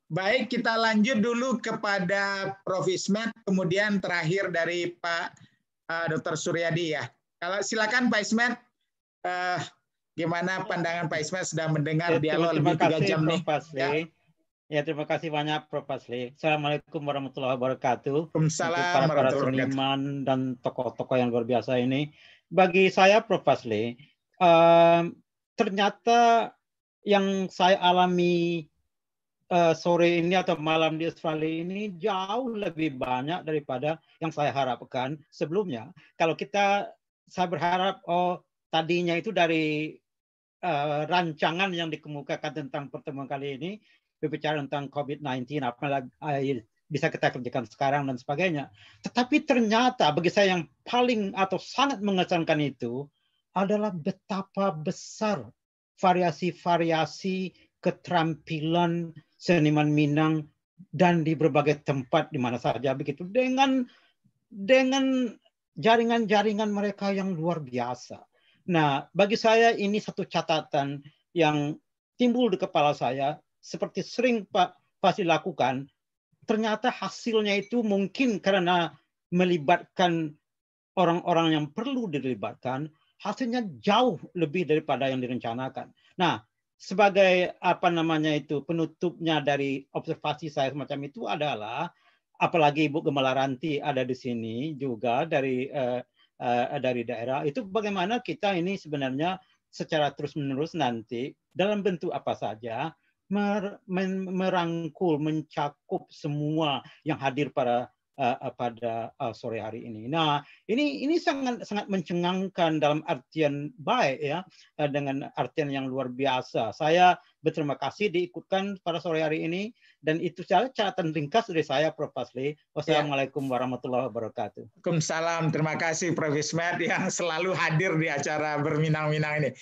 Baik, kita lanjut dulu kepada Prof. Ismet, kemudian terakhir dari Pak Dr. Suryadi ya. Kalau silakan Pak Ismet, gimana pandangan Pak Ismet sudah mendengar dialog terima lebih 3 kasih, jam nih? Prof. Pasli. Ya, terima kasih banyak Prof. Pasli. Assalamualaikum warahmatullahi wabarakatuh. Untuk para seniman dan tokoh-tokoh yang luar biasa ini. Bagi saya, Prof. Pasli, ternyata yang saya alami sore ini atau malam di Australia ini jauh lebih banyak daripada yang saya harapkan sebelumnya. Kalau saya berharap, tadinya itu dari rancangan yang dikemukakan tentang pertemuan kali ini, berbicara tentang COVID-19, apa bisa kita kerjakan sekarang dan sebagainya. Tetapi ternyata bagi saya yang paling atau sangat mengesankan itu adalah betapa besar variasi-variasi keterampilan seniman Minang dan di berbagai tempat di mana saja begitu, dengan jaringan-jaringan mereka yang luar biasa. Nah, bagi saya ini satu catatan yang timbul di kepala saya, seperti sering Pak Fasli lakukan. Ternyata hasilnya itu mungkin karena melibatkan orang-orang yang perlu dilibatkan, hasilnya jauh lebih daripada yang direncanakan. Nah, sebagai penutupnya dari observasi saya semacam itu adalah, apalagi Ibu Gemalaranti ada di sini juga dari daerah, itu bagaimana kita ini sebenarnya secara terus-menerus nanti dalam bentuk apa saja merangkul, mencakup semua yang hadir pada sore hari ini. Nah, ini sangat sangat mencengangkan dalam artian baik ya, dengan artian yang luar biasa. Saya berterima kasih diikutkan pada sore hari ini, dan itu saja catatan ringkas dari saya, Prof. Pasli. Wassalamualaikum warahmatullahi wabarakatuh. Waalaikumsalam. Terima kasih Prof. Ismet yang selalu hadir di acara Berminang-Minang ini.